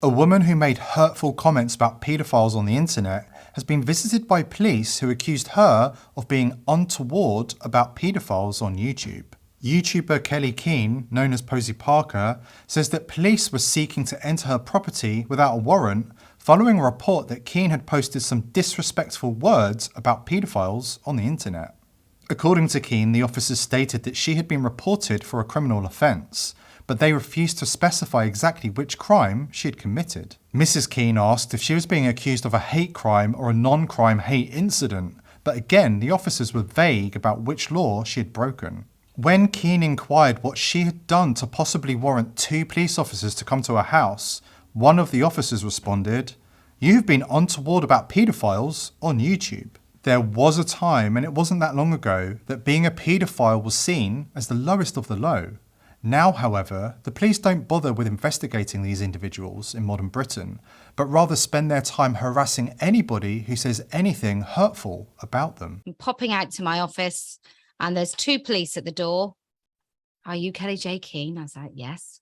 A woman who made hurtful comments about paedophiles on the internet has been visited by police who accused her of being untoward about paedophiles on YouTube. YouTuber Kelly Keane, known as Posey Parker, says that police were seeking to enter her property without a warrant following a report that Keane had posted some disrespectful words about paedophiles on the internet. According to Keane, the officers stated that she had been reported for a criminal offence, but they refused to specify exactly which crime she had committed. Mrs. Keane asked if she was being accused of a hate crime or a non-crime hate incident, but again, the officers were vague about which law she had broken. When Keane inquired what she had done to possibly warrant 2 police officers to come to her house, one of the officers responded, "You've been untoward about paedophiles on YouTube." There was a time, and it wasn't that long ago, that being a paedophile was seen as the lowest of the low. Now, however, the police don't bother with investigating these individuals in modern Britain, but rather spend their time harassing anybody who says anything hurtful about them. I'm popping out to my office and there's 2 police at the door. "Are you Kelly J. Keane?" I was like, "Yes."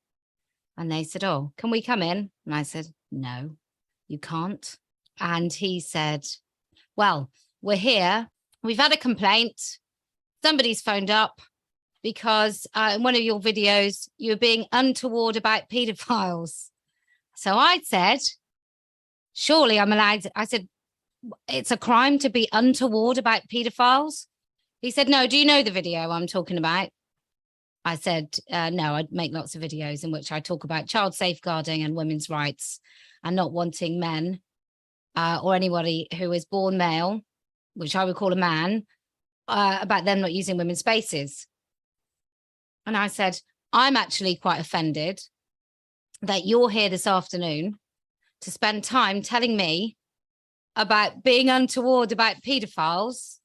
And they said, "Oh, can we come in?" And I said, "No, you can't." And he said, "Well, we're here. We've had a complaint. Somebody's phoned up because in one of your videos, you were being untoward about paedophiles." So I said, "Surely I'm allowed." I said, "It's a crime to be untoward about paedophiles." He said, "No, do you know the video I'm talking about?" I said, "No, I make lots of videos in which I talk about child safeguarding and women's rights and not wanting men or anybody who is born male, which I would call a man, about them not using women's spaces." And I said, "I'm actually quite offended that you're here this afternoon to spend time telling me about being untoward about paedophiles."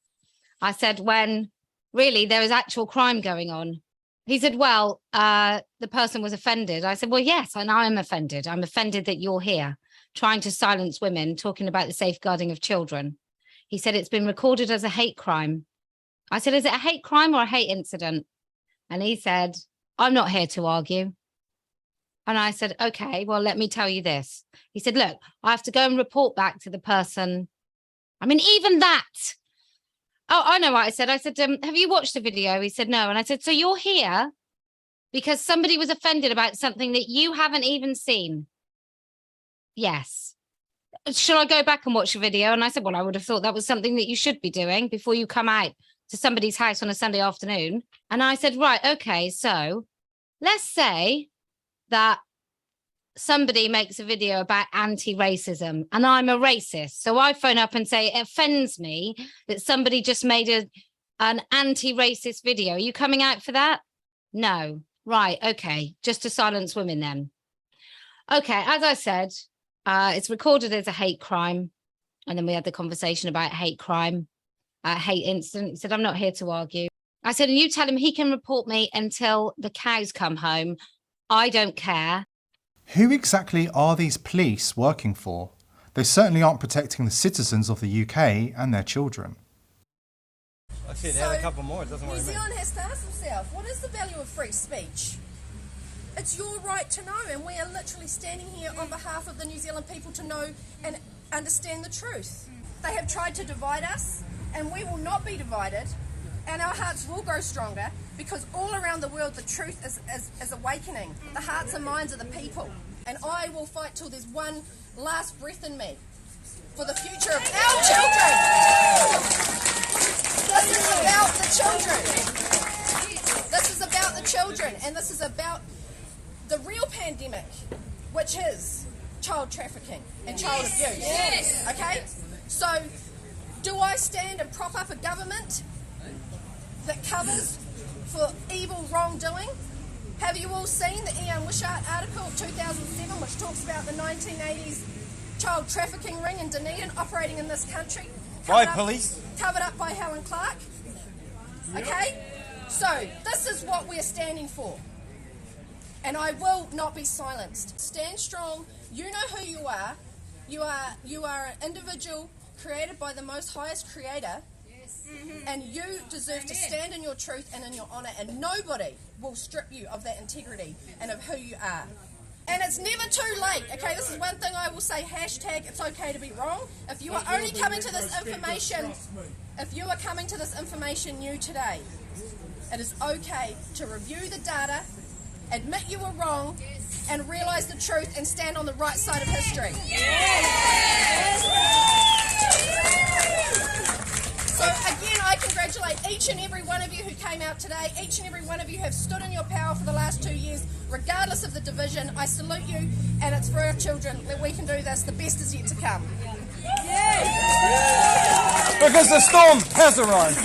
I said, "when really there is actual crime going on." He said, "Well, the person was offended." I said, "Well, yes, and I'm offended. I'm offended that you're here trying to silence women, talking about the safeguarding of children." He said, "It's been recorded as a hate crime." I said, "Is it a hate crime or a hate incident?" And he said, "I'm not here to argue." And I said, "Okay, well, let me tell you this." He said, "Look, I have to go and report back to the person." I mean, even that. "Oh, I know what I said." I said, "Have you watched the video?" He said, "No." And I said, "So you're here because somebody was offended about something that you haven't even seen?" "Yes." "Shall I go back and watch the video?" And I said, "Well, I would have thought that was something that you should be doing before you come out to somebody's house on a Sunday afternoon." And I said, "Right, okay, so let's say that somebody makes a video about anti-racism and I'm a racist. So I phone up and say, it offends me that somebody just made an anti-racist video. Are you coming out for that?" "No." "Right, okay, just to silence women then." Okay, as I said, it's recorded as a hate crime. And then we had the conversation about hate crime, hate incident. He said, "I'm not here to argue." I said, "And you tell him he can report me until the cows come home. I don't care." Who exactly are these police working for? They certainly aren't protecting the citizens of the UK and their children. Actually, they have a couple more. It doesn't New worry me. Zealand has to ask itself, what is the value of free speech? It's your right to know, and we are literally standing here on behalf of the New Zealand people to know and understand the truth. They have tried to divide us, and we will not be divided, and our hearts will grow stronger because all around the world the truth is awakening. The hearts and minds of the people. And I will fight till there's one last breath in me for the future of our children. This is about the children. This is about the children, and this is about the real pandemic, which is child trafficking and child abuse. Yes. Okay? So, do I stand and prop up a government that covers for evil wrongdoing? Have you all seen the Ian Wishart article of 2007, which talks about the 1980s child trafficking ring in Dunedin operating in this country? By police? Covered up by Helen Clark. Okay? So, this is what we're standing for. And I will not be silenced. Stand strong. You know who you are. You are an individual created by the most highest creator. And you deserve to stand in your truth and in your honour, and nobody will strip you of that integrity and of who you are. And it's never too late, okay? This is one thing I will say, hashtag it's okay to be wrong. If you are only coming to this information, if you are coming to this information new today, it is okay to review the data, admit you were wrong, and realise the truth and stand on the right side of history. So again, I congratulate each and every one of you who came out today. Each and every one of you have stood in your power for the last 2 years, regardless of the division. I salute you, and it's for our children that we can do this. The best is yet to come. Because the storm has arrived.